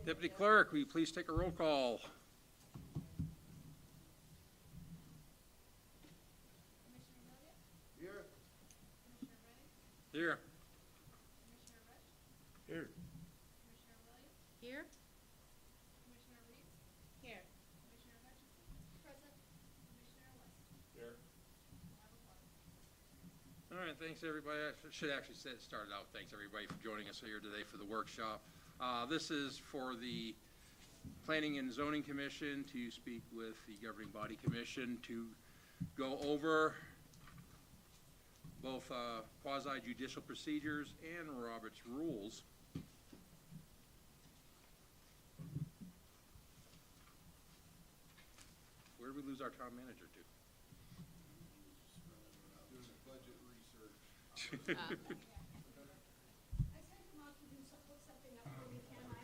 Deputy Clerk, will you please take a roll call? Here. Here. Here. Here. Here. Here. All right, thanks everybody. I should actually start out. Thanks everybody for joining us here today for the workshop. This is for the Planning and Zoning Commission to speak with the Governing Body Commission to go over both quasi-judicial procedures and Robert's rules. Where did we lose our town manager to? Doing budget research.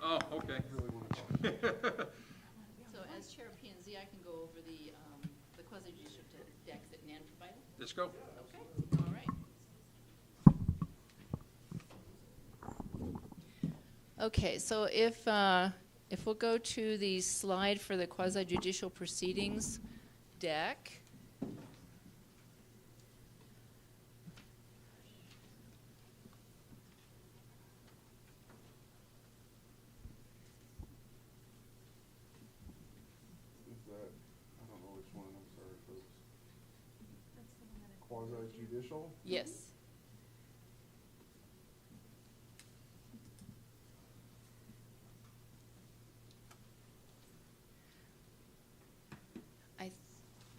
Oh, okay. So as chair of P&Z, I can go over the quasi-judicial deck that Nan provided. Let's go. Okay, all right. Okay, so if we'll go to the slide for the quasi-judicial proceedings deck. I don't know which one, I'm sorry, folks. Quasi-judicial? Yes. I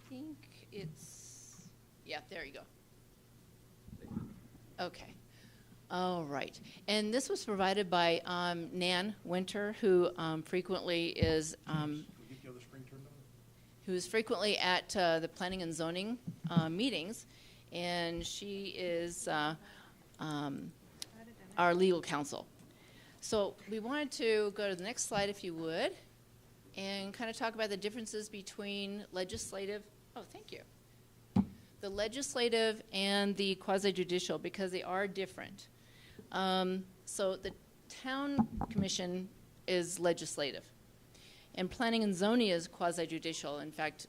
think it's, yeah, there you go. Okay. All right. And this was provided by Nan Winter, who frequently is who's frequently at the planning and zoning meetings, and she is our legal counsel. So we wanted to go to the next slide, if you would, and kind of talk about the differences between legislative, oh, thank you, the legislative and the quasi-judicial, because they are different. So the town commission is legislative, and planning and zoning is quasi-judicial. In fact,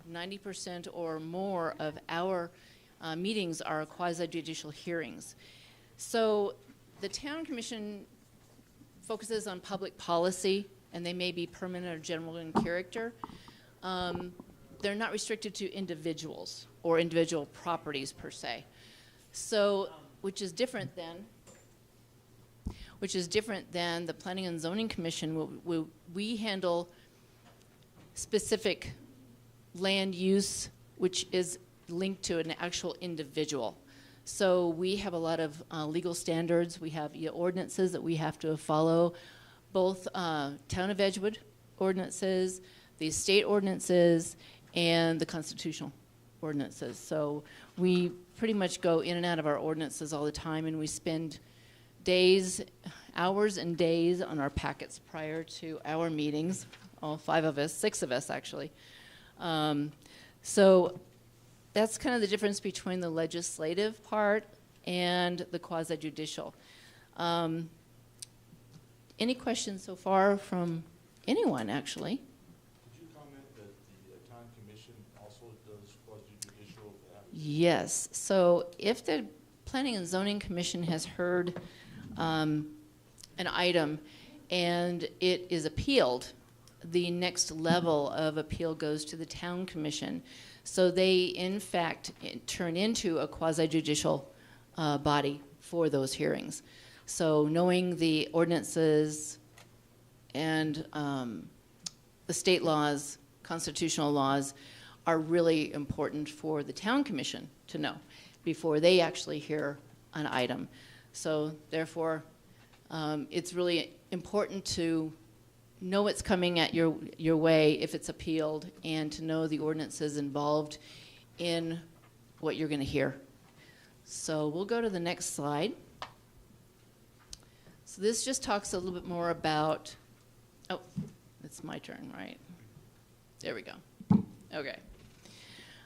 90% or more of our meetings are quasi-judicial hearings. So the town commission focuses on public policy, and they may be permanent or general in character. They're not restricted to individuals or individual properties per se. So, which is different than the Planning and Zoning Commission. We handle specific land use, which is linked to an actual individual. So we have a lot of legal standards. We have ordinances that we have to follow, both Town of Edgewood ordinances, the state ordinances, and the constitutional ordinances. So we pretty much go in and out of our ordinances all the time, and we spend days, hours and days on our packets prior to our meetings, all 5 of us, 6 of us actually. So that's kind of the difference between the legislative part and the quasi-judicial. Any questions so far from anyone, actually? Could you comment that the town commission also does quasi-judicial? Yes. So if the Planning and Zoning Commission has heard an item and it is appealed, the next level of appeal goes to the town commission. So they, in fact, turn into a quasi-judicial body for those hearings. So knowing the ordinances and the state laws, constitutional laws, are really important for the town commission to know before they actually hear an item. So therefore, it's really important to know what's coming at your way if it's appealed, and to know the ordinances involved in what you're going to hear. So we'll go to the next slide. So this just talks a little bit more about, oh, it's my turn, right? There we go. Okay.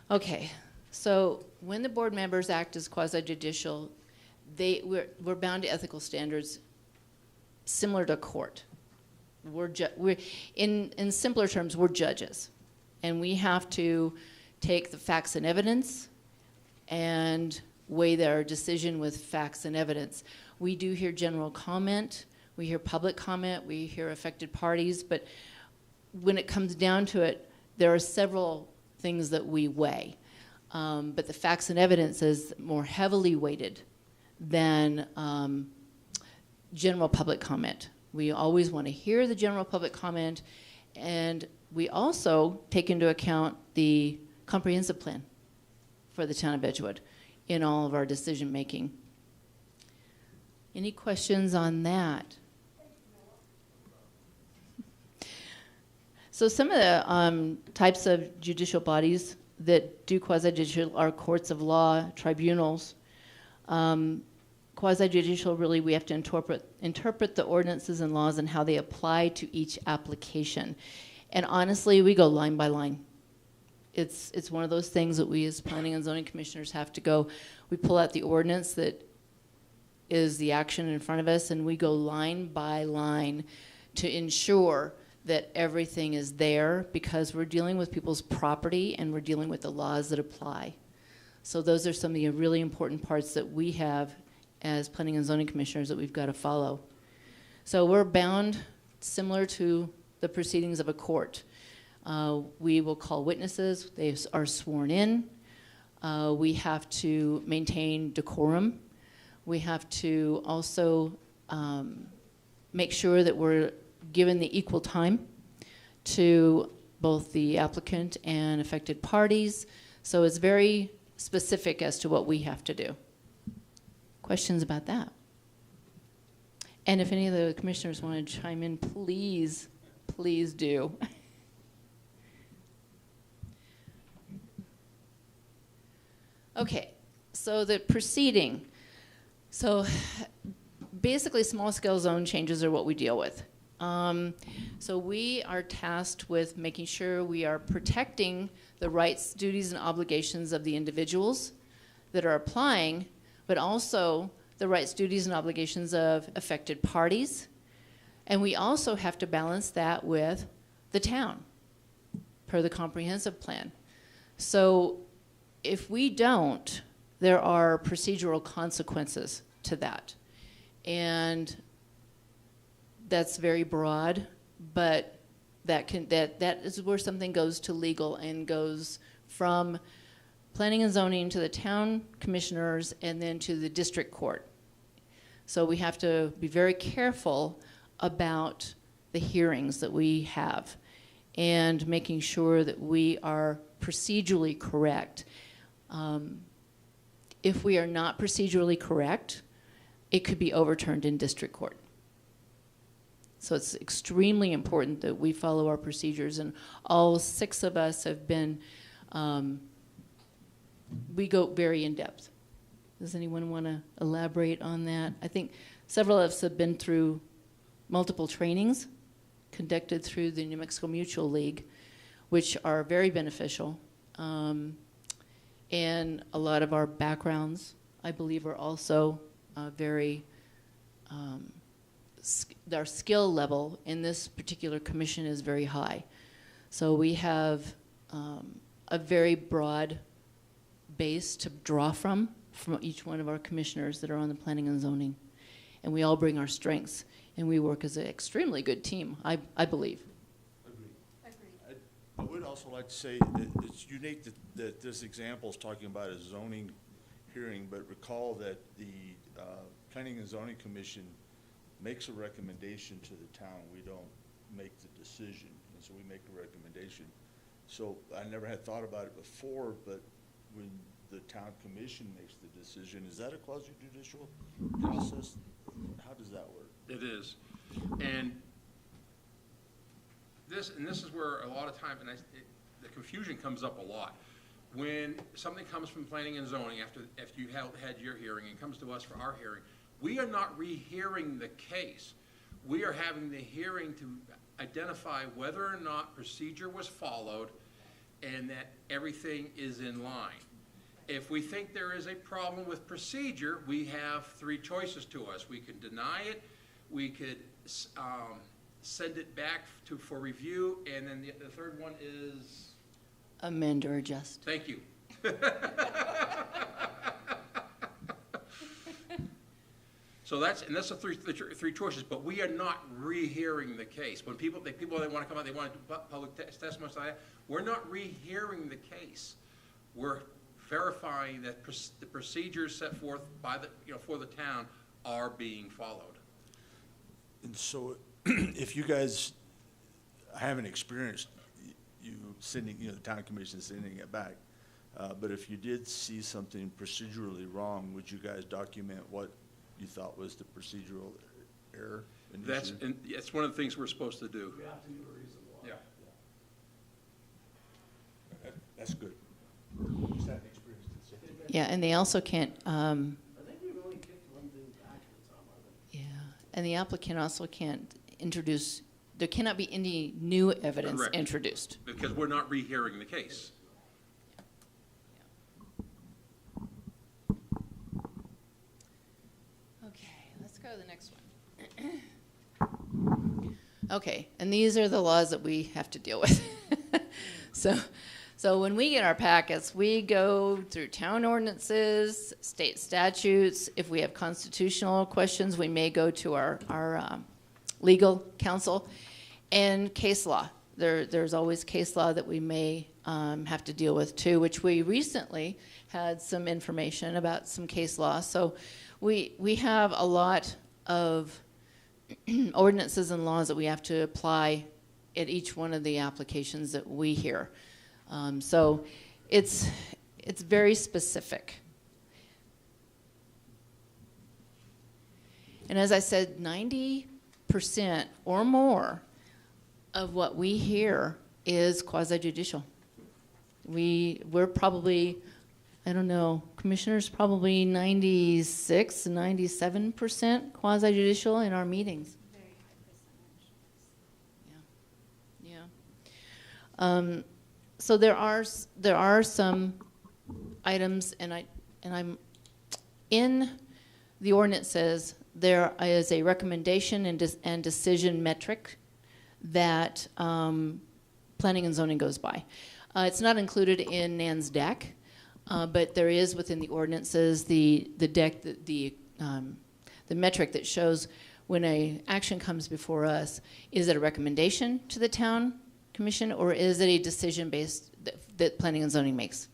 Okay, so when the board members act as quasi-judicial, we're bound to ethical standards similar to court. we're in simpler terms, we're judges. And we have to take the facts and evidence and weigh their decision with facts and evidence. We do hear general comment, we hear public comment, we hear affected parties, but when it comes down to it, there are several things that we weigh. But the facts and evidence is more heavily weighted than general public comment. We always want to hear the general public comment, and we also take into account the comprehensive plan for the town of Edgewood in all of our decision making. Any questions on that? So some of the types of judicial bodies that do quasi-judicial are courts of law, tribunals. Quasi-judicial, really, we have to interpret the ordinances and laws and how they apply to each application. And honestly, we go line by line. It's one of those things that we as planning and zoning commissioners have to go. We pull out the ordinance that is the action in front of us, and we go line by line to ensure that everything is there, because we're dealing with people's property and we're dealing with the laws that apply. So those are some of the really important parts that we have as planning and zoning commissioners that we've got to follow. So we're bound, similar to the proceedings of a court. We will call witnesses, they are sworn in. We have to maintain decorum. We have to also make sure that we're given the equal time to both the applicant and affected parties. So it's very specific as to what we have to do. Questions about that? And if any of the commissioners want to chime in, please, please do. Okay, so the proceeding. So basically small-scale zone changes are what we deal with. So we are tasked with making sure we are protecting the rights, duties, and obligations of the individuals that are applying, but also the rights, duties, and obligations of affected parties. And we also have to balance that with the town, per the comprehensive plan. So if we don't, there are procedural consequences to that. And that's very broad, but that is where something goes to legal and goes from planning and zoning to the town commissioners and then to the district court. So we have to be very careful about the hearings that we have and making sure that we are procedurally correct. If we are not procedurally correct, it could be overturned in district court. So it's extremely important that we follow our procedures, and all 6 of us have been, we go very in depth. Does anyone want to elaborate on that? I think several of us have been through multiple trainings conducted through the New Mexico Mutual League, which are very beneficial. And a lot of our backgrounds, I believe, are also very, our skill level in this particular commission is very high. So we have a very broad base to draw from each one of our commissioners that are on the planning and zoning. And we all bring our strengths, and we work as an extremely good team, I believe. I would also like to say that it's unique that this example is talking about a zoning hearing, but recall that the Planning and Zoning Commission makes a recommendation to the town. We don't make the decision, and so we make a recommendation. So I never had thought about it before, but when the town commission makes the decision, is that a quasi-judicial process? How does that work? It is. And this is where a lot of time, and the confusion comes up a lot. When something comes from planning and zoning, after you had your hearing and comes to us for our hearing, we are not rehearing the case. We are having the hearing to identify whether or not procedure was followed and that everything is in line. If we think there is a problem with procedure, we have 3 choices to us. We can deny it, we could send it back for review, and then the third one is, Amend or adjust. thank you. So that's the three choices, but we are not rehearing the case. When people they want to come out, they want to do public testimony, we're not rehearing the case. We're verifying that the procedures set forth by for the town are being followed. And so, if you guys haven't experienced you sending, the town commission sending it back, but if you did see something procedurally wrong, would you guys document what you thought was the procedural error? That's one of the things we're supposed to do. We have to give a reason why. Yeah. That's good. Just hadn't experienced it, so. Yeah, and they also can't, I think we've only kicked one thing back in some of it. yeah, and the applicant also can't introduce, there cannot be any new evidence Correct. introduced. Because we're not rehearing the case. Okay, let's go to the next one. Okay, and these are the laws that we have to deal with. So when we get our packets, we go through town ordinances, state statutes. If we have constitutional questions, we may go to our legal counsel, and case law. There's always case law that we may have to deal with too, which we recently had some information about some case law. So we have a lot of ordinances and laws that we have to apply at each one of the applications that we hear. So it's very specific. And as I said, 90% or more of what we hear is quasi-judicial. We're probably, I don't know, commissioners, probably 96, 97% quasi-judicial in our meetings. Very high percentage. Yeah. So there are some items, and I'm in the ordinances. There is a recommendation and decision metric that planning and zoning goes by. It's not included in Nan's deck, but there is within the ordinances the deck, the metric that shows when an action comes before us. Is it a recommendation to the town commission, or is it a decision based that planning and zoning makes?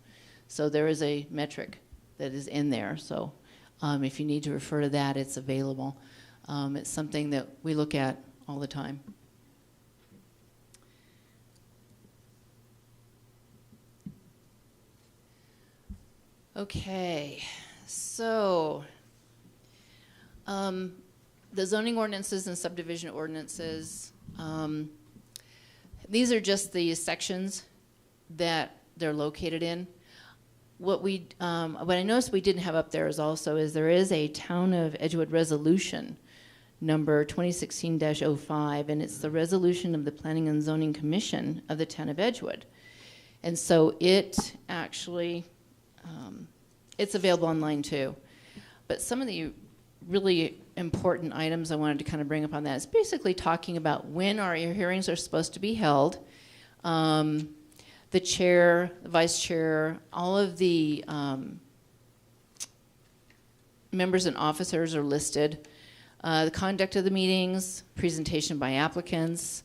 So there is a metric that is in there. So if you need to refer to that, it's available. It's something that we look at all the time. Okay, so the zoning ordinances and subdivision ordinances, these are just the sections that they're located in. What I noticed we didn't have up there is there is a Town of Edgewood resolution number 2016-05, and it's the resolution of the Planning and Zoning Commission of the Town of Edgewood. And so it actually, it's available online too. But some of the really important items I wanted to kind of bring up on that is basically talking about when our hearings are supposed to be held. The chair, the vice chair, all of the members and officers are listed. The conduct of the meetings, presentation by applicants,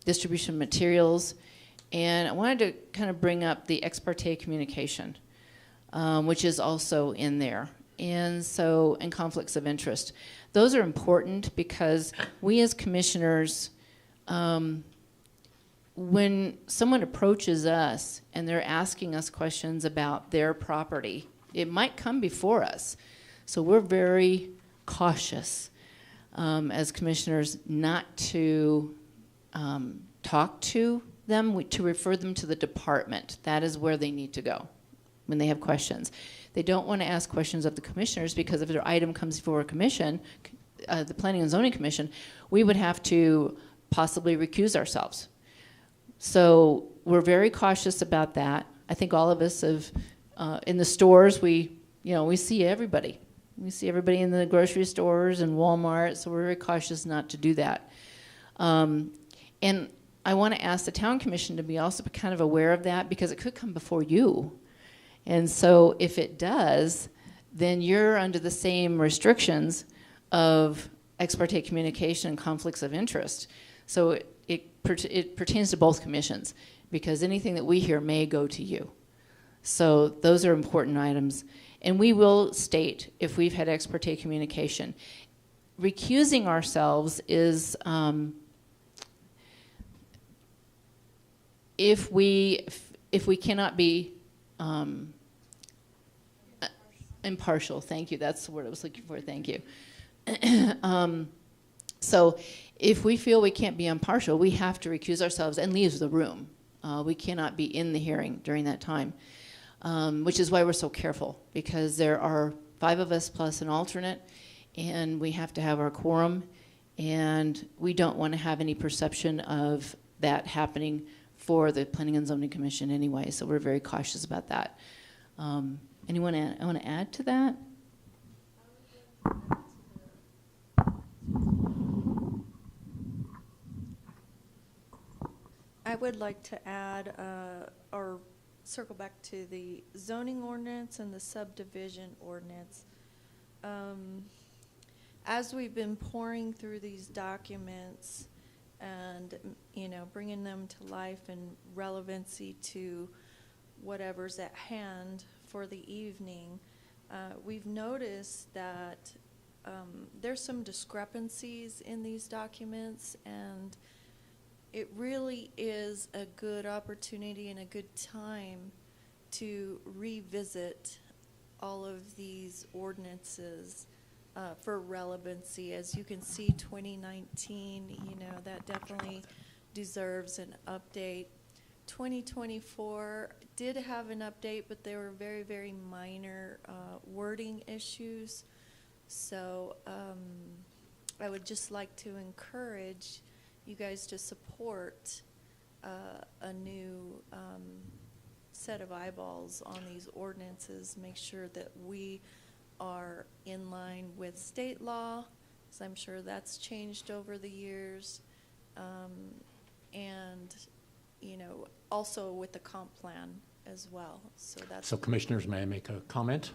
distribution of materials, and I wanted to kind of bring up the ex parte communication, which is also in there. And conflicts of interest. Those are important because we as commissioners, when someone approaches us and they're asking us questions about their property, it might come before us. So we're very cautious as commissioners not to talk to them, to refer them to the department. That is where they need to go when they have questions. They don't want to ask questions of the commissioners because if their item comes before a commission, the Planning and Zoning Commission, we would have to possibly recuse ourselves. So we're very cautious about that. I think all of us have, in the stores, we see everybody. We see everybody in the grocery stores and Walmart, so we're very cautious not to do that. And I want to ask the town commission to be also kind of aware of that, because it could come before you. And so if it does, then you're under the same restrictions of ex parte communication and conflicts of interest. So it pertains to both commissions, because anything that we hear may go to you. So those are important items. And we will state if we've had ex parte communication. Recusing ourselves is if we cannot be impartial. Thank you. That's the word I was looking for. Thank you. So if we feel we can't be impartial, we have to recuse ourselves and leave the room. We cannot be in the hearing during that time, which is why we're so careful, because there are 5 of us plus an alternate, and we have to have our quorum, and we don't want to have any perception of that happening for the Planning and Zoning Commission anyway, so we're very cautious about that. Anyone want to add to that? I would like to add, or circle back to the zoning ordinance and the subdivision ordinance. As we've been pouring through these documents and, bringing them to life and relevancy to whatever's at hand for the evening, we've noticed that there's some discrepancies in these documents, and it really is a good opportunity and a good time to revisit all of these ordinances for relevancy. As you can see, 2019, that definitely deserves an update. 2024 did have an update, but there were very, very minor wording issues. So I would just like to encourage you guys to support a new set of eyeballs on these ordinances. Make sure that we are in line with state law, because I'm sure that's changed over the years, and also with the comp plan as well. So commissioners, may I make a comment?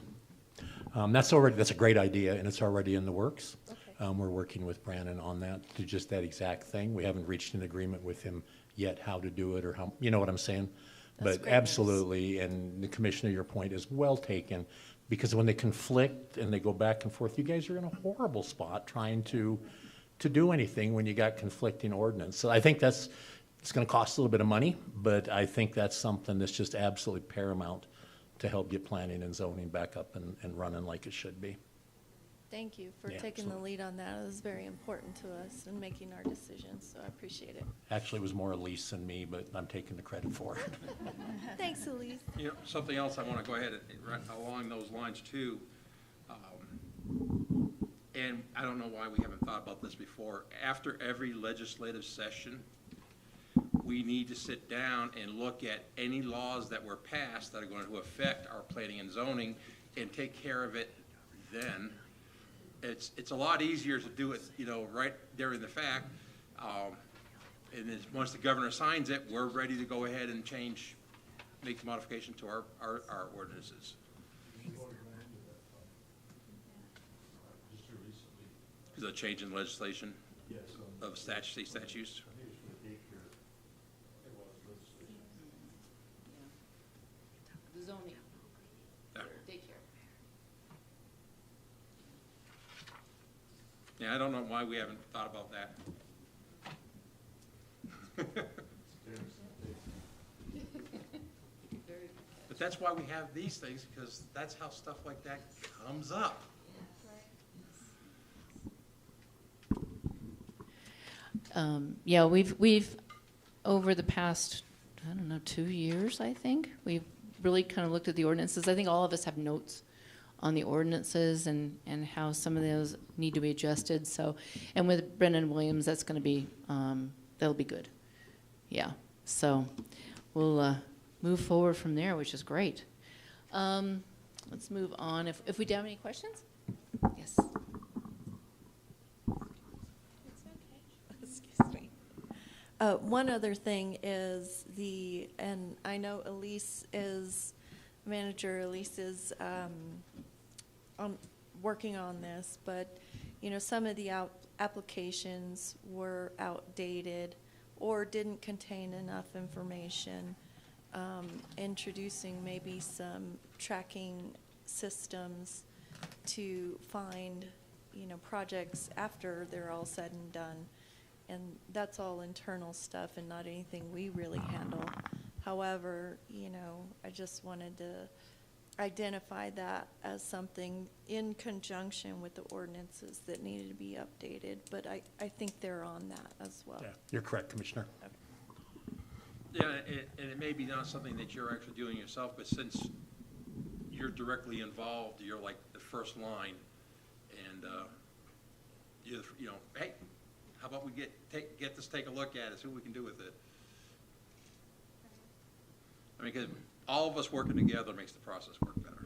That's a great idea, and it's already in the works. Okay. We're working with Brandon on that, to just that exact thing. We haven't reached an agreement with him yet how to do it, or how, you know what I'm saying? That's But great absolutely, and the commissioner, your point is well taken, because when they conflict and they go back and forth, you guys are in a horrible spot trying to do anything when you got conflicting ordinance. So I think it's going to cost a little bit of money, but I think that's something that's just absolutely paramount to help get planning and zoning back up and running like it should be. Thank you for Yeah, taking the absolutely. lead on that. It was very important to us in making our decisions, so I appreciate it. Actually, it was more Elise than me, but I'm taking the credit for it. Thanks, Elise. Something else I want to go ahead and right along those lines too. And I don't know why we haven't thought about this before. After every legislative session, we need to sit down and look at any laws that were passed that are going to affect our planning and zoning and take care of it then. It's a lot easier to do it, right during the fact. And then once the governor signs it, we're ready to go ahead and make the modification to our ordinances. Is that a change in legislation of state statutes? The zoning. Yeah. Daycare. Yeah, I don't know why we haven't thought about that. But that's why we have these things, because that's how stuff like that comes up. Yeah, we've over the past, 2 years, I think, we've really kind of looked at the ordinances. I think all of us have notes on the ordinances and how some of those need to be adjusted. So, and with Brendan Williams, that's going to be, that'll be good. Yeah, so we'll move forward from there, which is great. Let's move on. If we do have any questions? Yes. Excuse me. One other thing is and I know Manager Elise is working on this, but, some of the applications were outdated or didn't contain enough information. Introducing maybe some tracking systems to find, projects after they're all said and done. And that's all internal stuff and not anything we really handle. However, I just wanted to identify that as something in conjunction with the ordinances that needed to be updated. But I think they're on that as well. Yeah, you're correct, Commissioner. Yeah, and it may be not something that you're actually doing yourself, but since you're directly involved, you're like the first line, and hey, how about we get this, take a look at it, see what we can do with it. I mean, because all of us working together makes the process work better.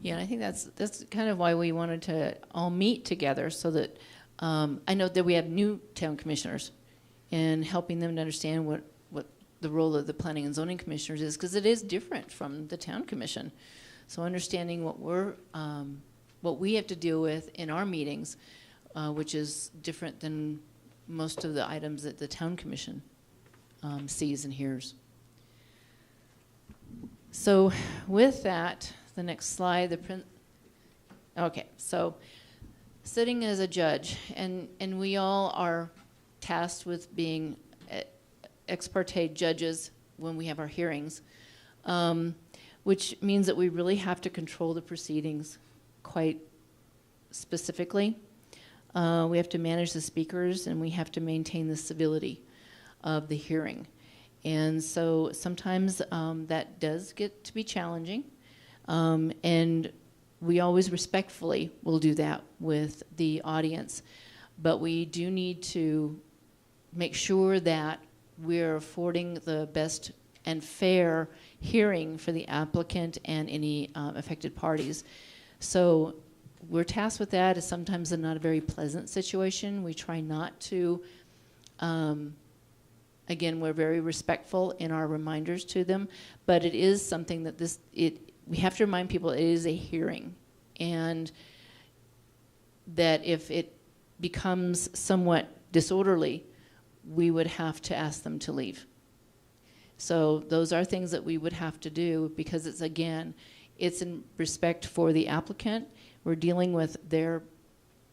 Yeah, and I think that's kind of why we wanted to all meet together, so that I know that we have new town commissioners, and helping them to understand what the role of the planning and zoning commissioners is, because it is different from the town commission. So understanding what we have to deal with in our meetings, which is different than most of the items that the town commission sees and hears. So with that, the next slide, okay, so sitting as a judge, and we all are tasked with being ex parte judges when we have our hearings, which means that we really have to control the proceedings quite specifically. We have to manage the speakers, and we have to maintain the civility of the hearing. And so sometimes that does get to be challenging, and we always respectfully will do that with the audience. But we do need to make sure that we're affording the best and fair hearing for the applicant and any affected parties. So we're tasked with that. It's sometimes not a very pleasant situation. We try not to, again, we're very respectful in our reminders to them, but it is something that we have to remind people it is a hearing, and that if it becomes somewhat disorderly, we would have to ask them to leave. So those are things that we would have to do, because it's in respect for the applicant. We're dealing with their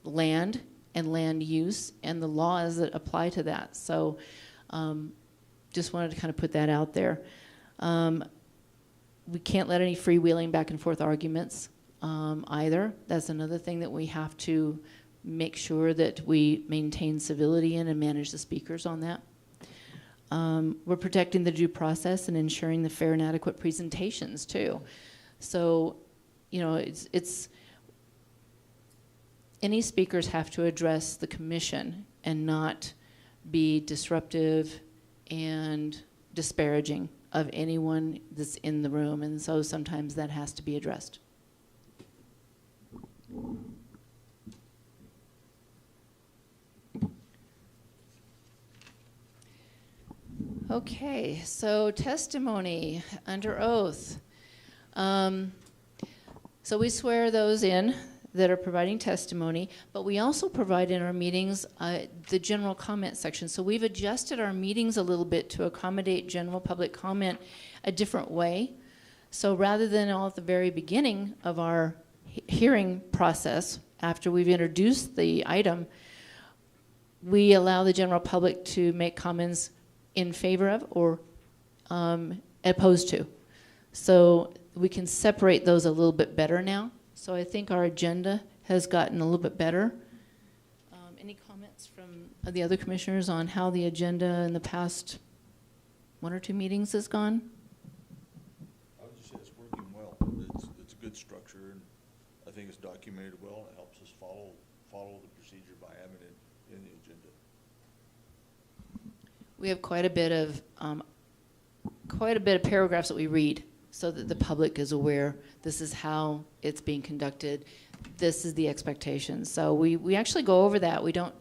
land and land use and the laws that apply to that. So just wanted to kind of put that out there. We can't let any freewheeling back and forth arguments either. That's another thing that we have to make sure that we maintain civility in and manage the speakers on that. We're protecting the due process and ensuring the fair and adequate presentations too. So, it's any speakers have to address the commission and not be disruptive and disparaging of anyone that's in the room, and so sometimes that has to be addressed. Okay, so testimony under oath. So we swear those in that are providing testimony, but we also provide in our meetings the general comment section. So we've adjusted our meetings a little bit to accommodate general public comment a different way. So rather than all at the very beginning of our hearing process, after we've introduced the item, we allow the general public to make comments in favor of or opposed to. So we can separate those a little bit better now. So I think our agenda has gotten a little bit better. Any comments from the other commissioners on how the agenda in the past 1 or 2 meetings has gone? I would just say it's working well. It's a good structure, and I think it's documented well, and it helps us follow the procedure by having it in the agenda. We have quite a bit of paragraphs that we read. so that the public is aware this is how it's being conducted. This is the expectation. So we actually go over that. We don't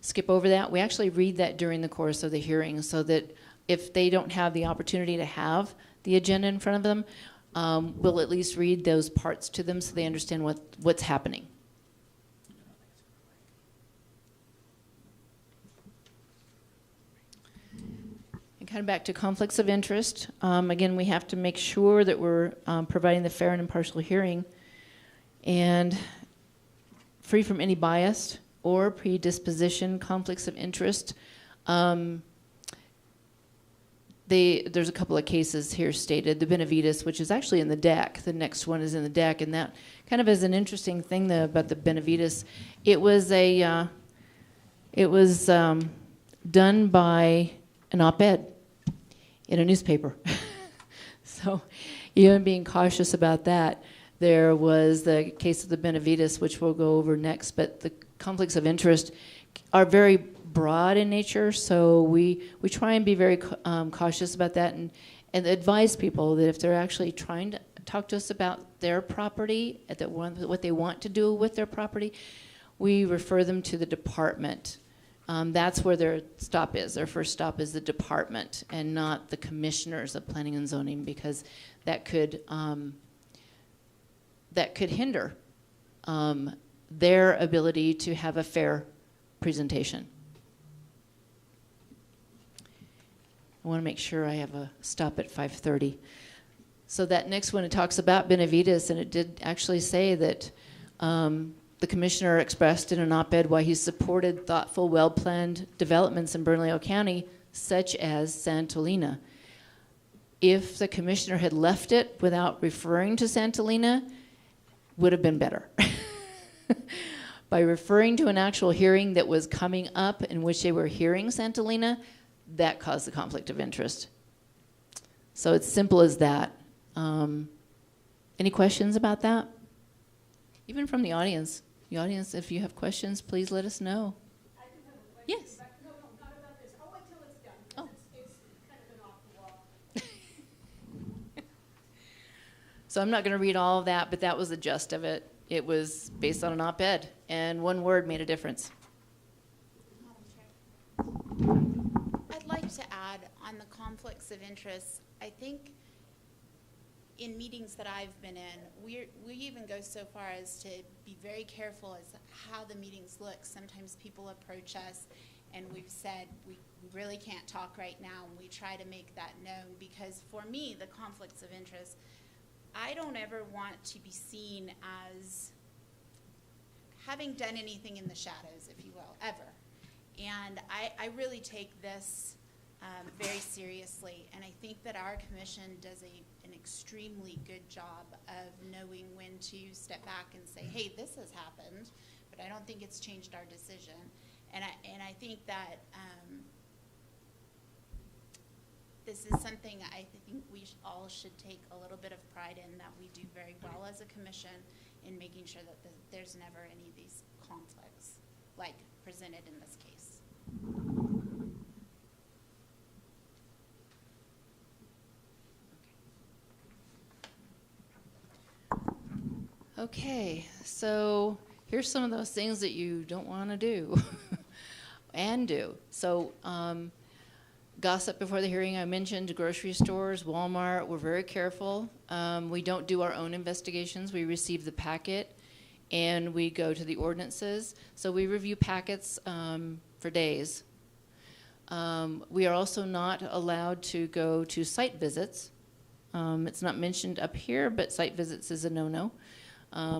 skip over that. We actually read that during the course of the hearing so that if they don't have the opportunity to have the agenda in front of them, we'll at least read those parts to them so they understand what's happening. And kind of back to conflicts of interest. Again, we have to make sure that we're providing the fair and impartial hearing and free from any bias or predisposition, conflicts of interest. There's a couple of cases here stated. The Benavides, which is actually in the deck. The next one is in the deck, and that kind of is an interesting thing though, about the Benavides. It was done by an op-ed in a newspaper. So even being cautious about that. There was the case of the Benavides, which we'll go over next, but the conflicts of interest are very broad in nature, so we try and be very cautious about that and advise people that if they're actually trying to talk to us about their property, what they want to do with their property, we refer them to the department. That's where their stop is. Their first stop is the department and not the commissioners of planning and zoning, because that could hinder their ability to have a fair presentation. I want to make sure I have a stop at 5:30. So that next one, it talks about Benavides, and it did actually say that the commissioner expressed in an op-ed why he supported thoughtful, well-planned developments in Bernalillo County, such as Santolina. If the commissioner had left it without referring to Santolina, would have been better. By referring to an actual hearing that was coming up in which they were hearing Santolina, that caused the conflict of interest. So it's simple as that. Any questions about that? Even from the audience. The audience, if you have questions, please let us know. I do have a question. Yes. But no, not about this. I'll wait till it's done. Oh. It's kind of an off the wall. So I'm not going to read all of that, but that was the gist of it. It was based on an op-ed, and one word made a difference. I'd like to add on the conflicts of interest. I think in meetings that I've been in, we even go so far as to be very careful as how the meetings look. Sometimes people approach us and we've said we really can't talk right now, and we try to make that known, because for me, the conflicts of interest, I don't ever want to be seen as having done anything in the shadows, if you will, ever. And I really take this very seriously, and I think that our commission does an extremely good job of knowing when to step back and say, hey, this has happened, but I don't think it's changed our decision. And I think that this is something I think we all should take a little bit of pride in, that we do very well as a commission in making sure that there's never any of these conflicts like presented in this case. Okay, so here's some of those things that you don't want to do and do. So gossip before the hearing, I mentioned grocery stores, Walmart, we're very careful. We don't do our own investigations. We receive the packet and we go to the ordinances. So we review packets for days. We are also not allowed to go to site visits. It's not mentioned up here, but site visits is a no-no.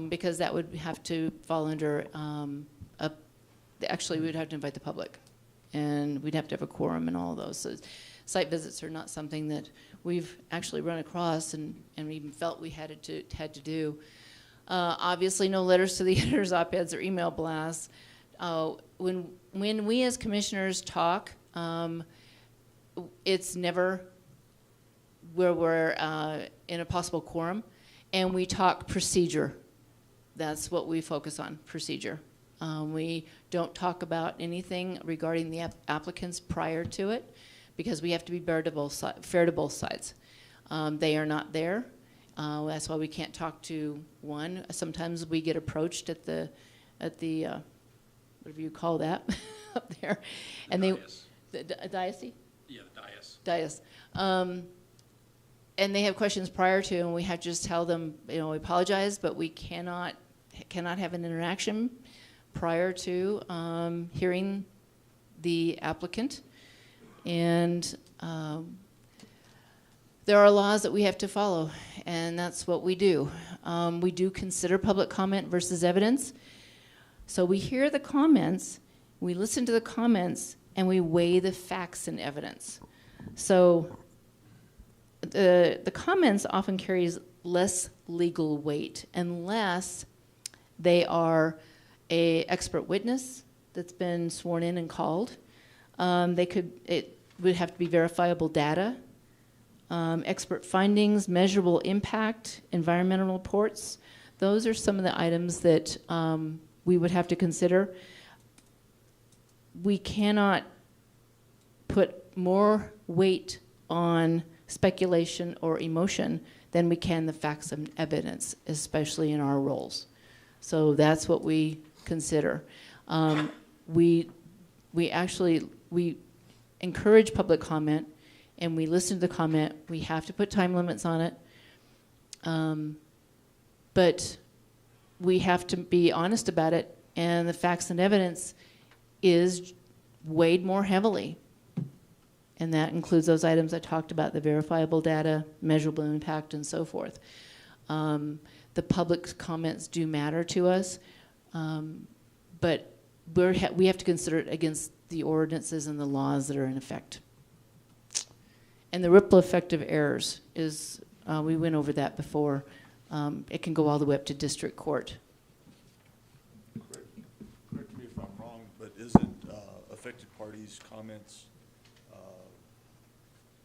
Because that would have to fall under, actually we'd have to invite the public, and we'd have to have a quorum and all of those. So site visits are not something that we've actually run across and we even felt we had to do. Obviously no letters to the editors, op-eds, or email blasts. When we as commissioners talk, it's never where we're in a possible quorum. And we talk procedure. That's what we focus on, procedure. We don't talk about anything regarding the applicants prior to it, because we have to be fair to both sides. They are not there. That's why we can't talk to one. Sometimes we get approached at the whatever you call that up there, and Dais. a diocese. Yeah, the dais. Dais. And they have questions prior to, and we have to just tell them, we apologize, but we cannot have an interaction prior to hearing the applicant. And there are laws that we have to follow, and that's what we do. We do consider public comment versus evidence. So we hear the comments, we listen to the comments, and we weigh the facts and evidence. So the comments often carries less legal weight unless they are a expert witness that's been sworn in and called. It would have to be verifiable data, expert findings, measurable impact, environmental reports. Those are some of the items that we would have to consider. We cannot put more weight on speculation or emotion than we can the facts and evidence, especially in our roles. So that's what we consider. We encourage public comment, and we listen to the comment. We have to put time limits on it, but we have to be honest about it, and the facts and evidence is weighed more heavily. And that includes those items I talked about, the verifiable data, measurable impact, and so forth. The public comments do matter to us, but we have to consider it against the ordinances and the laws that are in effect. And the ripple effect of errors is, we went over that before. It can go all the way up to district court. Correct me if I'm wrong, but isn't affected parties' comments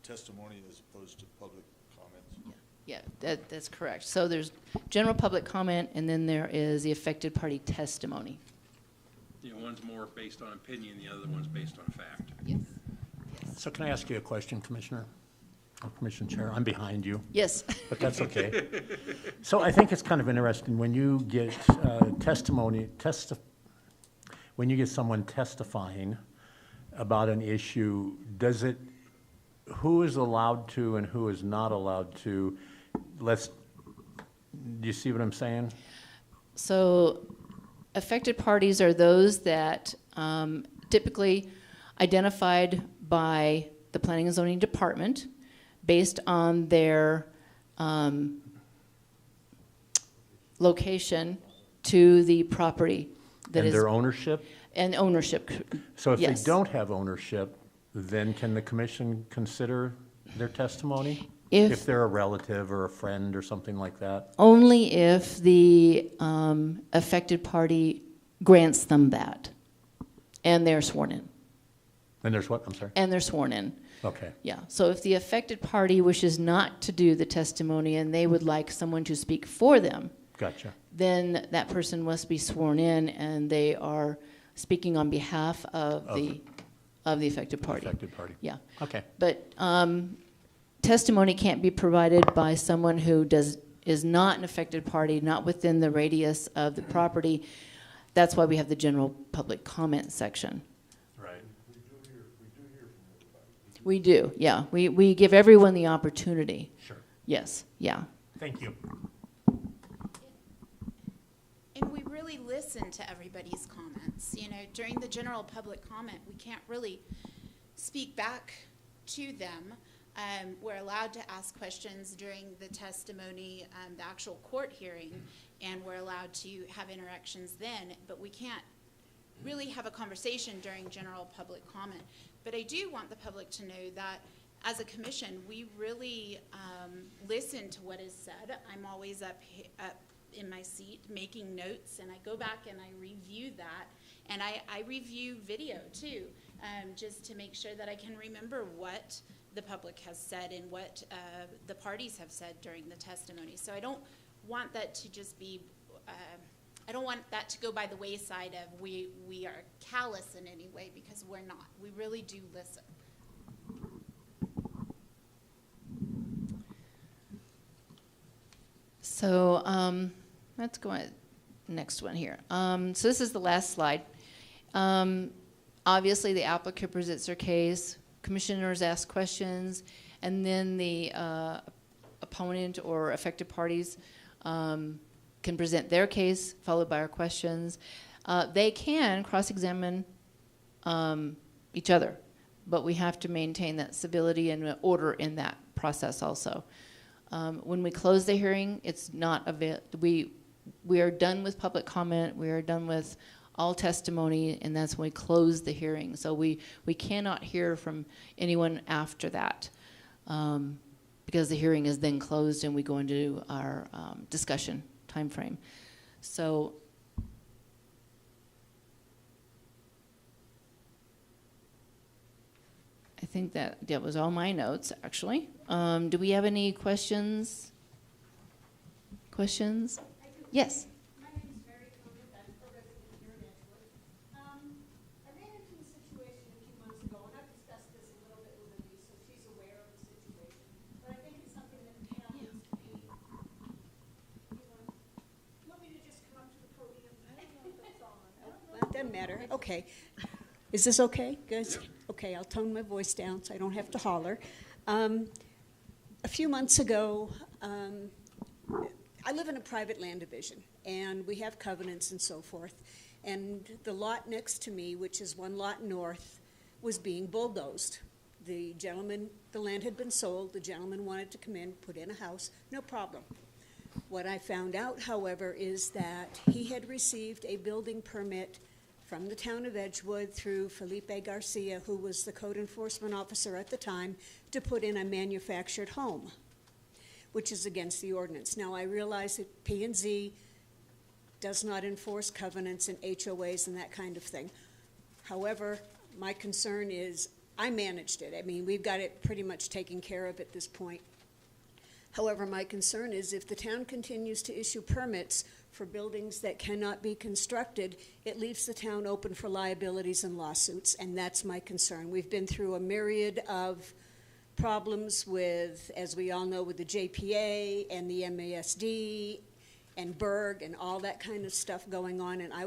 testimony as opposed to public comments? Yeah, that's correct. So there's general public comment, and then there is the affected party testimony. One's more based on opinion, the other one's based on fact. Yes. So can I ask you a question, Commissioner? Or Commission Chair, I'm behind you, Yes. but that's okay. So I think it's kind of interesting when you get when you get someone testifying about an issue, who is allowed to and who is not allowed to? Do you see what I'm saying? So affected parties are those that typically identified by the Planning and Zoning Department based on their location to the property that And is. their ownership? And ownership. So if they Yes. don't have ownership, then can the commission consider their testimony? If they're a relative or a friend or something like that? only if the affected party grants them that, and they're sworn in. And there's what, I'm sorry? And they're sworn in. Okay, Yeah, so if the affected party wishes not to do the testimony and they would like someone to speak for them, gotcha. then that person must be sworn in and they are speaking on behalf of the affected party. Affected party. Yeah, Okay, but testimony can't be provided by someone who is not an affected party, not within the radius of the property. That's why we have the general public comment section. right. We do, yeah. We give everyone the opportunity. Sure. Yes, yeah. Thank you. And we really listen to everybody's comments. During the general public comment, we can't really speak back to them. We're allowed to ask questions during the testimony, the actual court hearing, and we're allowed to have interactions then, but we can't really have a conversation during general public comment. But I do want the public to know that as a commission, we really listen to what is said. I'm always up in my seat making notes, and I go back and I review that, and I review video too, just to make sure that I can remember what the public has said and what the parties have said during the testimony. So I don't want that to just be, I don't want that to go by the wayside of we are callous in any way, because we're not. We really do listen. So let's go on next one here. So this is the last slide. Obviously, the applicant presents their case, commissioners ask questions, and then the opponent or affected parties can present their case, followed by our questions. They can cross-examine each other, but we have to maintain that civility and order in that process also. When we close the hearing, it's not we are done with public comment. We are done with all testimony, and that's when we close the hearing. So we cannot hear from anyone after that because the hearing is then closed and we go into our discussion time frame. So I think that was all my notes, actually. Do we have any questions? Questions? Yes. My name is Mary Conant. I'm a resident here in Edgewood. I ran into a situation a few months ago, and I've discussed this a little bit with Elise, so she's aware of the situation. But I think it's something that the town needs to be. You want me to just come up to the podium? I don't know if that's on. Well, it doesn't matter. Okay. Is this okay, guys? Okay, I'll tone my voice down so I don't have to holler. A few months ago, I live in a private land division, and we have covenants and so forth. And the lot next to me, which is one lot north, was being bulldozed. The land had been sold. The gentleman wanted to come in, put in a house, no problem. What I found out, however, is that he had received a building permit from the town of Edgewood through Felipe Garcia, who was the code enforcement officer at the time, to put in a manufactured home, which is against the ordinance. Now, I realize that P&Z does not enforce covenants and HOAs and that kind of thing. However, my concern is I managed it. I mean, we've got it pretty much taken care of at this point. However, my concern is if the town continues to issue permits for buildings that cannot be constructed, it leaves the town open for liabilities and lawsuits, and that's my concern. We've been through a myriad of problems with, as we all know, with the JPA and the MASD and Berg and all that kind of stuff going on, and I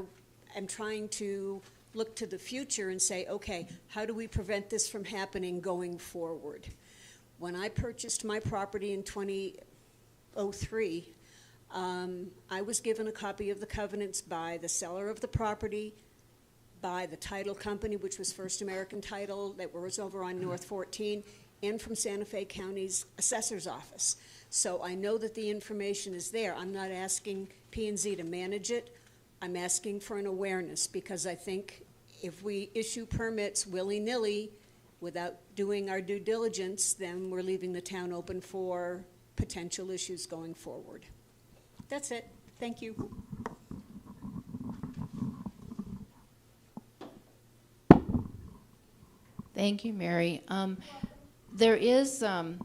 am trying to look to the future and say, okay, how do we prevent this from happening going forward? When I purchased my property in 2003, I was given a copy of the covenants by the seller of the property, by the title company, which was First American Title, that was over on North 14, and from Santa Fe County's assessor's office. So I know that the information is there. I'm not asking P&Z to manage it. I'm asking for an awareness, because I think if we issue permits willy-nilly without doing our due diligence, then we're leaving the town open for potential issues going forward. That's it. Thank you. Thank you, Mary. There is and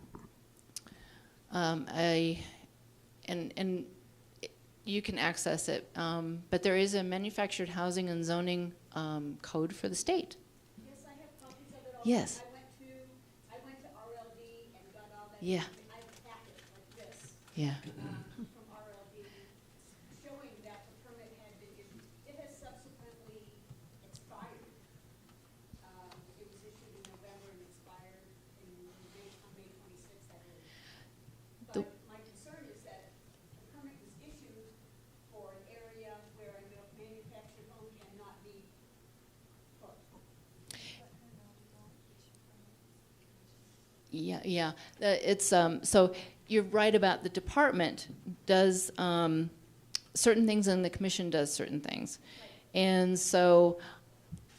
you can access it, but there is a manufactured housing and zoning code for the state. Yes, I have copies of it all. Yes. I went to RLD and got all that. Yeah. I have a packet like this. Yeah. From RLD showing that the permit had been issued. It has subsequently expired. It was issued in November and expired on May 26th, I believe. But my concern is that the permit was issued for an area where a manufactured home cannot be put. Yeah. It's so you're right about the department does certain things and the commission does certain things, and so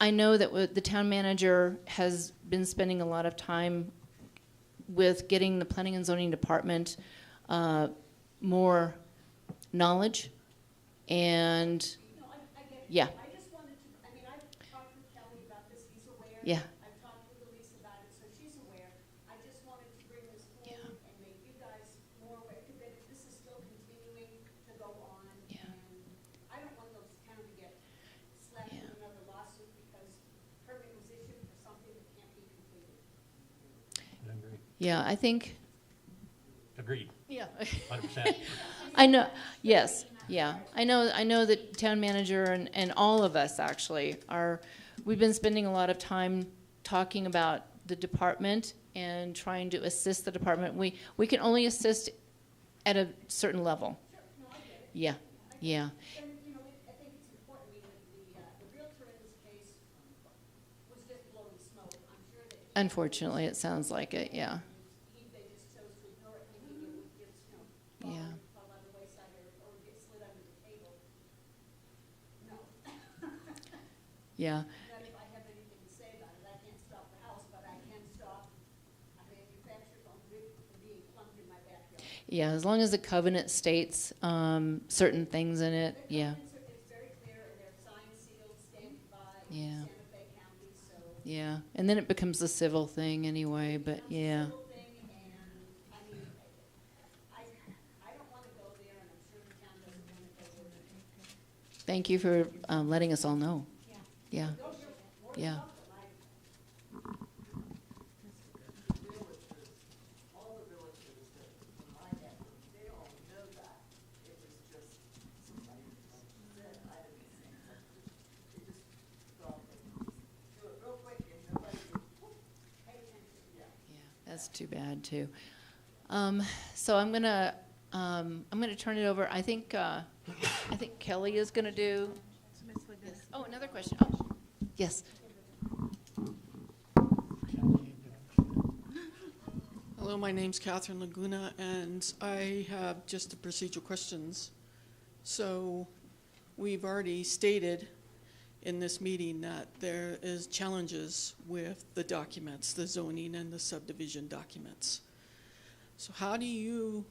I know that the town manager has been spending a lot of time with getting the planning and zoning department more knowledge, and No, I get it. yeah. I just wanted to, I mean, I've talked with Kelly about this, he's aware. Yeah. I've talked with Elise about it, so she's aware. I just wanted to bring this forward and make you guys more aware, because this is still continuing to go on. Yeah. And I don't want the town to get slapped with another lawsuit because permit was issued for something that can't be completed. Yeah, I think. Agreed, Yeah. 100%. I know, yes, yeah. I know that town manager and all of us actually we've been spending a lot of time talking about the department and trying to assist the department. We can only assist at a certain level. Yeah, yeah. And, you know, I think it's important, the realtor in this case was just blowing smoke. I'm sure that Unfortunately, it sounds like it, yeah. they just chose to ignore it, thinking it would just, you know, Yeah. fall on the wayside or get slid under the table. No. Yeah. Not if I have anything to say about it. I can't stop the house, but I can stop a manufacturer from being plunked in my backyard. Yeah, as long as the covenant states certain things in it, yeah, It's very clear, and they're signed, sealed, stamped by Yeah. Santa Fe County, so. yeah. And then it becomes a civil thing anyway, but yeah. Civil thing, and, I mean, I don't wanna go there, and I'm sure the town doesn't wanna go there. Thank you for letting us all know. Yeah. Yeah, yeah. All the villagers that I have, they all know that. It was just somebody said, I didn't think that. They just thought they'd do it real quick and nobody would pay attention. Yeah. Yeah, that's too bad too. So I'm gonna turn it over. I think Kelly is gonna do. Yes. Oh, another question. Oh, yes. Hello, my name's Catherine Laguna, and I have just the procedural questions. So, we've already stated in this meeting that there is challenges with the documents, the zoning and the subdivision documents. So how do you,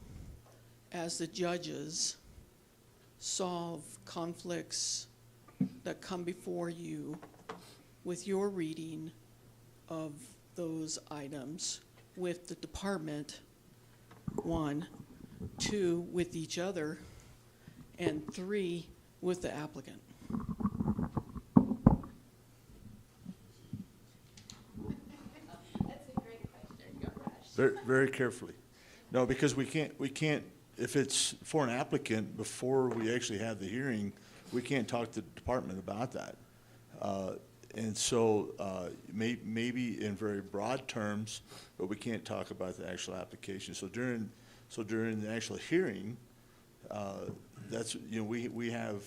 as the judges, solve conflicts that come before you with your reading of those items with the department, 1, 2, with each other, and 3, with the applicant? That's a great question. Go Rush. Very, very carefully. No, because we can't, if it's for an applicant, before we actually have the hearing, we can't talk to the department about that. And so, maybe in very broad terms, but we can't talk about the actual application. So during the actual hearing, that's, we have,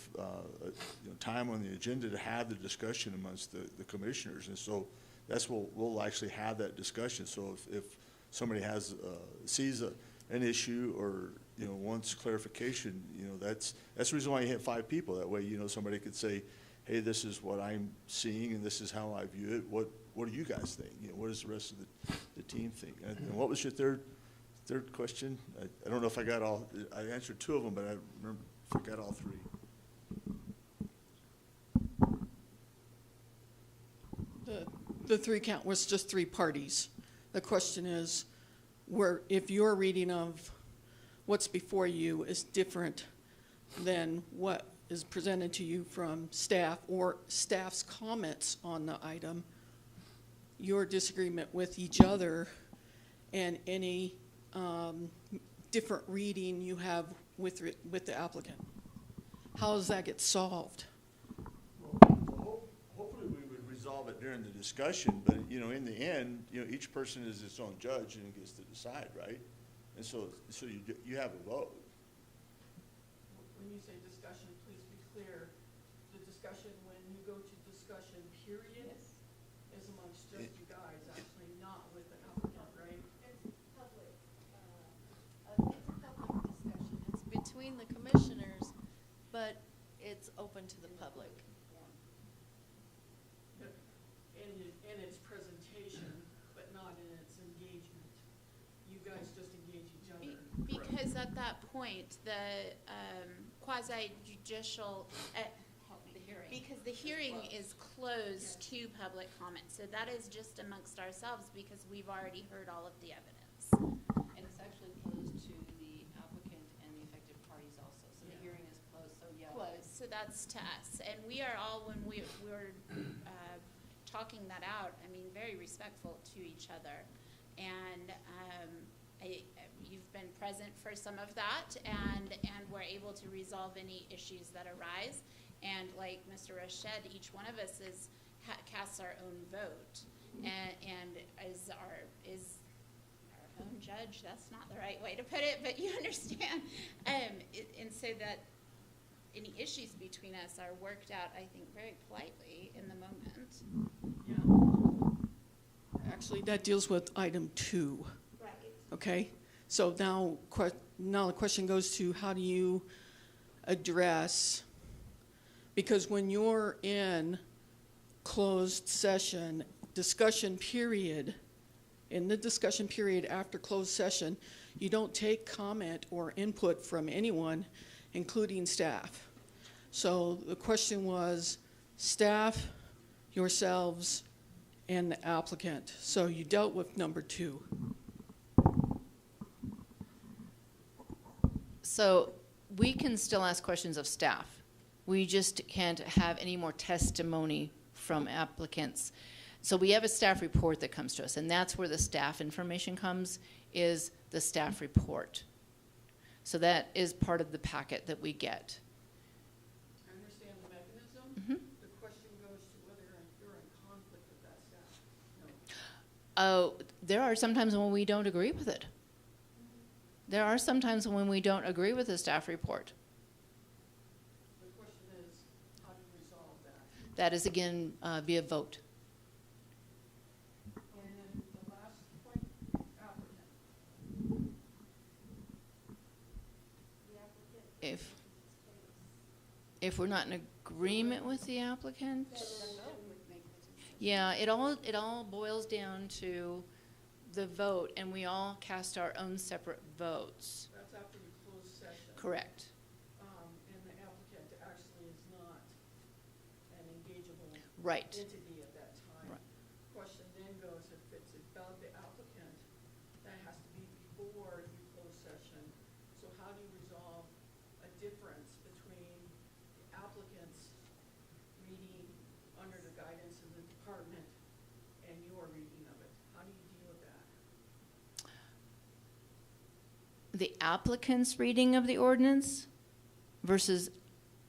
time on the agenda to have the discussion amongst the commissioners. And so that's what we'll actually have that discussion. So if somebody sees an issue or, wants clarification, that's the reason why you have 5 people. That way, somebody could say, hey, this is what I'm seeing and this is how I view it. What do you guys think? What does the rest of the team think? And what was your third question? I don't know if I got all, I answered 2 of them, but I forgot all 3. The 3 count was just 3 parties. The question is, if your reading of what's before you is different than what is presented to you from staff or staff's comments on the item, your disagreement with each other, and any different reading you have with the applicant. How does that get solved? Hopefully we would resolve it during the discussion, but, in the end, each person is its own judge and gets to decide, right? And so you have a vote. When you say discussion, please be clear. The discussion, when you go to discussion period, is amongst just you guys, actually not with the applicant, right? It's public, it's a public discussion. It's between the commissioners, but it's open to the public. In its presentation, but not in its engagement. You guys just engage each other. Because at that point, the quasi-judicial, because the hearing is closed to public comment, so that is just amongst ourselves because we've already heard all of the evidence. And it's actually closed to the applicant and the affected parties also. So the hearing is closed, so yeah. Closed, so that's to us. And we are all, when we were talking that out, very respectful to each other. And you've been present present for some of that, and we're able to resolve any issues that arise. And like Mr. Rush said, each one of us casts our own vote, and is our own judge. That's not the right way to put it, but you understand. And so that any issues between us are worked out, I think, very politely in the moment. Actually, that deals with item 2. Right. Okay, so now the question goes to how do you address, because when you're in closed session, discussion period, in the discussion period after closed session, you don't take comment or input from anyone, including staff. So the question was staff, yourselves, and the applicant. So you dealt with number 2. So we can still ask questions of staff. We just can't have any more testimony from applicants. So we have a staff report that comes to us, and that's where the staff information comes, is the staff report. So that is part of the packet that we get. I understand the mechanism. Mhm. The question goes to whether you're in conflict with that staff. No. Oh, there are sometimes when we don't agree with it. There are sometimes when we don't agree with the staff report. The question is, how do you resolve that? That is again via vote. And then the last point, applicant. If we're not in agreement with the applicant, yeah, it all boils down to the vote, and we all cast our own separate votes. That's after you close session. Correct. And the applicant actually is not an engageable Right. entity at that time. Right. Question then goes, if it's about the applicant, that has to be before you close session. So how do you resolve a difference between the applicant's reading under the guidance of the department and your reading of it? How do you deal with that? The applicant's reading of the ordinance versus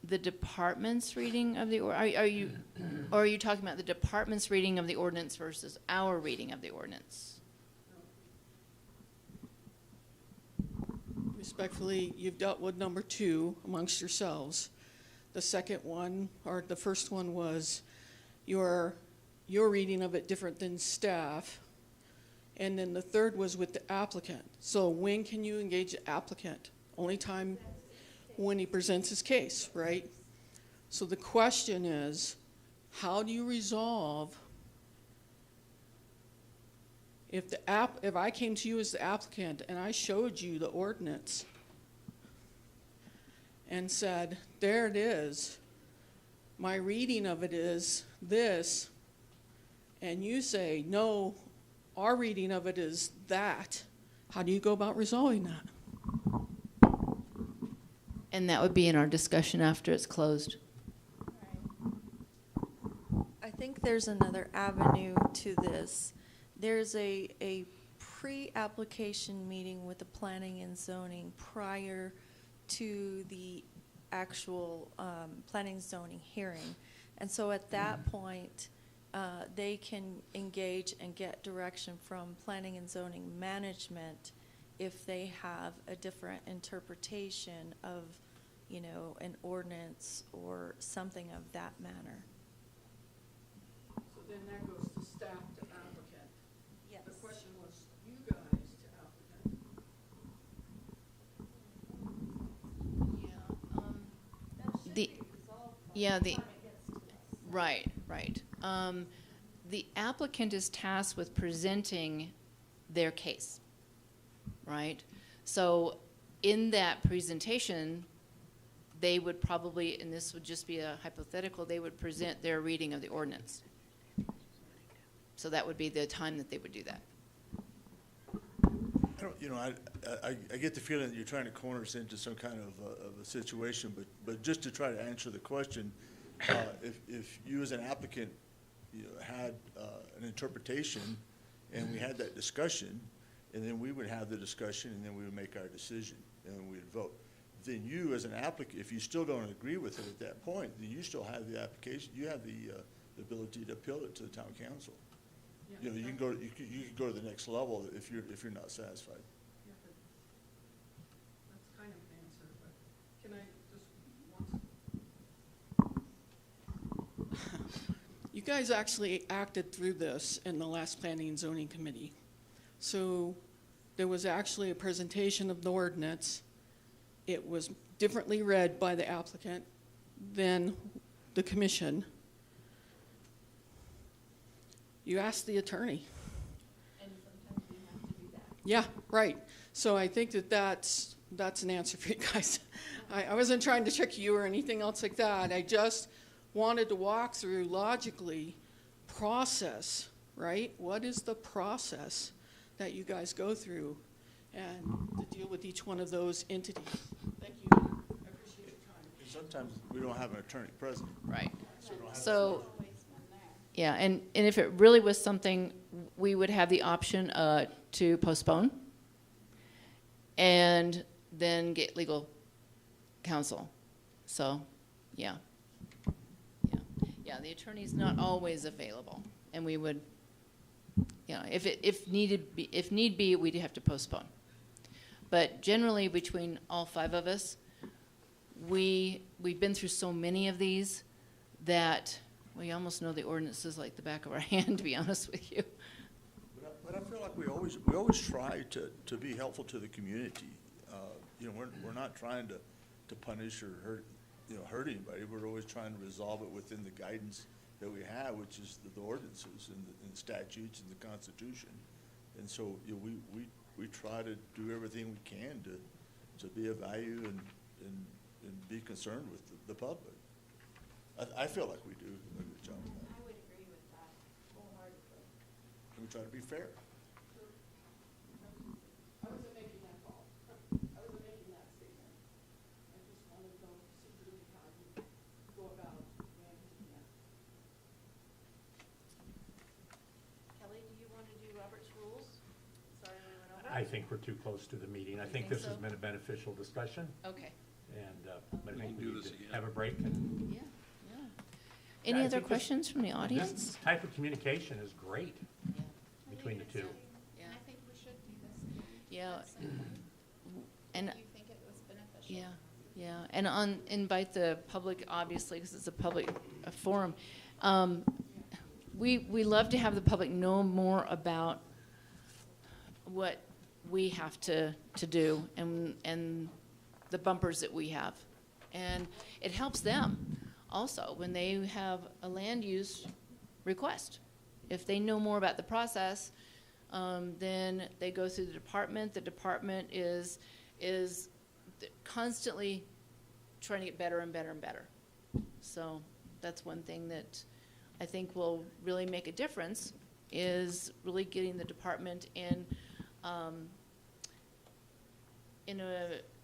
the department's reading of the, or are you talking about the department's reading of the ordinance versus our reading of the ordinance? Respectfully, you've dealt with number 2 amongst yourselves. The second one, or the first one, was your reading of it different than staff. And then the third was with the applicant. So when can you engage the applicant? Only time when he presents his case, right? So the question is, how do you resolve if I came to you as the applicant and I showed you the ordinance and said, there it is, my reading of it is this, and you say, no, our reading of it is that, how do you go about resolving that? And that would be in our discussion after it's closed. I think there's another avenue to this. There's a pre-application meeting with the planning and zoning prior to the actual planning and zoning hearing. And so at that point, they can engage and get direction from planning and zoning management if they have a different interpretation of, you know, an ordinance or something of that manner. So then that goes to staff to applicant. Yes. The question was you guys to applicant. Right. The applicant is tasked with presenting their case, right? So in that presentation, they would probably, and this would just be a hypothetical, they would present their reading of the ordinance. So that would be the time that they would do that. I don't, you know, I get the feeling that you're trying to corner us into some kind of a situation, but just to try to answer the question, if you as an applicant, you know, had an interpretation and we had that discussion and then we would have the discussion, and then we would make our decision, and then we'd vote. Then you, as an applicant, if you still don't agree with it at that point, then you still have the application, you have the ability to appeal it to the town council. You know, you can go to the next level if you're not satisfied. Yeah, but that's kind of an answer, but can I just once? You guys actually acted through this in the last Planning and Zoning Committee. So there was actually a presentation of the ordinance. It was differently read by the applicant than the commission. You asked the attorney. And sometimes we have to do that. Yeah, right. So I think that's an answer for you guys. I wasn't trying to trick you or anything else like that. I just wanted to walk through logically process, right? What is the process that you guys go through and to deal with each one of those entities? Thank you. I appreciate your time. And sometimes we don't have an attorney present. Right. So we don't have So, Always one there. yeah, and if it really was something, we would have the option to postpone and then get legal counsel. So, yeah. Yeah, yeah, the attorney's not always available, and we would, you know, if need be, we'd have to postpone. But generally, between all five of us, we've been through so many of these that we almost know the ordinances like the back of our hand, to be honest with you. But I feel like we always try to be helpful to the community. You know, we're not trying to punish or hurt anybody. We're always trying to resolve it within the guidance that we have, which is the ordinances and the statutes and the Constitution. And so, you know, we try to do everything we can to be of value and be concerned with the public. I feel like we do a good job of that. I would agree with that wholeheartedly. And we try to be fair. I wasn't making that call. I wasn't making that statement. I just wanted to know procedurally how you go about managing that. Kelly, do you want to do Robert's rules? Sorry we went over. I think we're too close to the meeting. I You think think this has so? been a beneficial discussion, Okay. and, but I We think can do we need this to again. have a break. And Yeah, yeah. Any I other think this- questions from the audience? This type of communication is great Yeah. I between the think two. so. Yeah. And I think we should do this. Yeah. at some point. And, Do you think it was beneficial? yeah, yeah, and invite the public, obviously, because it's a public forum. We love to have the public know more about what we have to do and the bumpers that we have. And it helps them also when they have a land use request. If they know more about the process, then they go through the department. The department is constantly trying to get better and better and better. So that's one thing that I think will really make a difference, is really getting the department in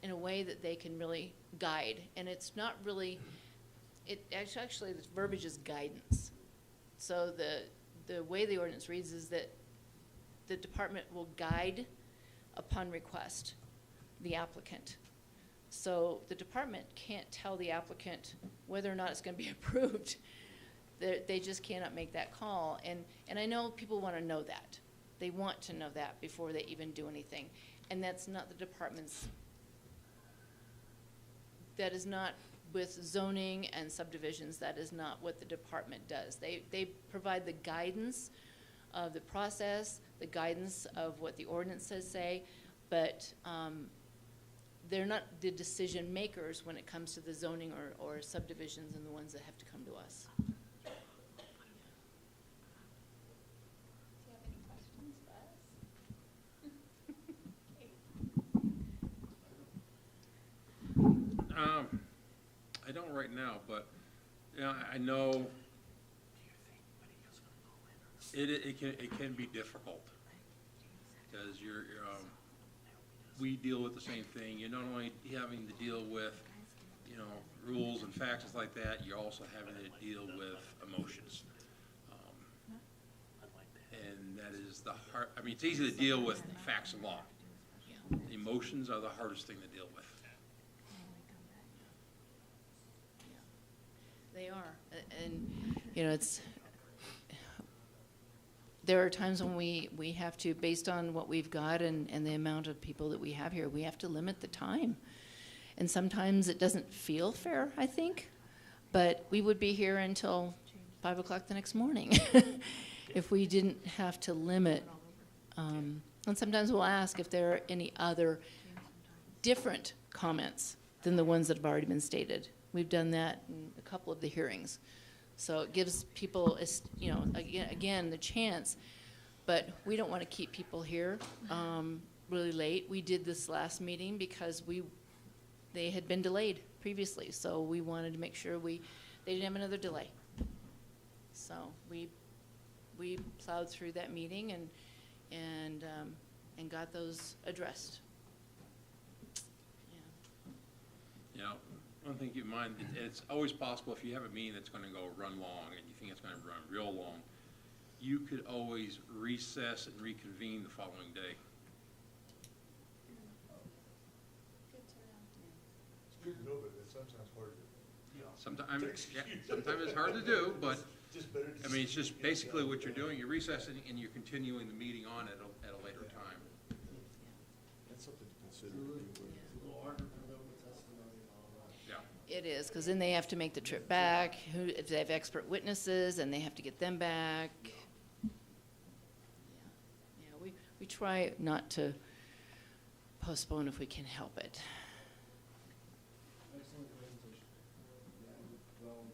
a way that they can really guide. And it's not really, actually the verbiage is guidance. So the way the ordinance reads is that the department will guide upon request the applicant. So the department can't tell the applicant whether or not it's going to be approved. They just cannot make that call. And I know people want to know that. They want to know that before they even do anything. And that's not the department's, that is not with zoning and subdivisions, that is not what the department does. They provide the guidance of the process, the guidance of what the ordinances say, but they're not the decision makers when it comes to the zoning or subdivisions and the ones that have to come to us. Do you have any questions for us? I don't right now, but, you know, I know it can be difficult, because we deal with the same thing. You're not only having to deal with, you know, rules and facts like that, you're also having to deal with emotions. And And that is the hard, I mean, it's easy to deal with facts and law. Emotions are the hardest thing to deal with. They are, and, you know, there are times when we have to, based on what we've got and the amount of people that we have here, we have to limit the time. And sometimes it doesn't feel fair, I think, but we would be here until 5 o'clock the next morning if we didn't have to limit. And sometimes we'll ask if there are any other different comments than the ones that have already been stated. We've done that in a couple of the hearings. So it gives people, you know, again, the chance. But we don't want to keep people here really late. We did this last meeting because they had been delayed previously. So we wanted to make sure they didn't have another delay. So we plowed through that meeting and got those addressed. You know, one thing to keep in mind, it's always possible if you have a meeting that's going to run long and you think it's going to run real long, you could always recess and reconvene the following day. It's good to know, but it's sometimes hard to. Sometimes it's hard to do, but, Just better to. I mean, it's just basically what you're doing. You're recessing and you're continuing the meeting on at a later time. That's something to consider. Yeah. It is, because then they have to make the trip back. If they have expert witnesses, and they have to get them back. Yeah, we try not to postpone if we can help it. Excellent presentation. Well,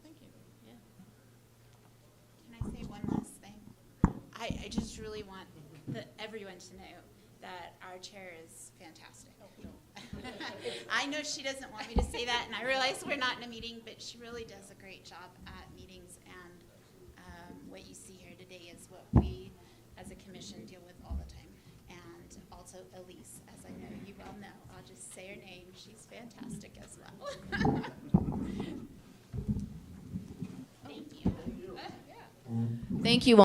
Thank you. Yeah. Can I say one last thing? I just really want everyone to know that our chair is fantastic. I know she doesn't want me to say that, and I realize we're not in a meeting, but she really does a great job at meetings, and what you see here today is what we, as a commission, deal with all the time. And also Elise, as I know you well know, I'll just say her name, she's fantastic as well. Thank you. Thank you all.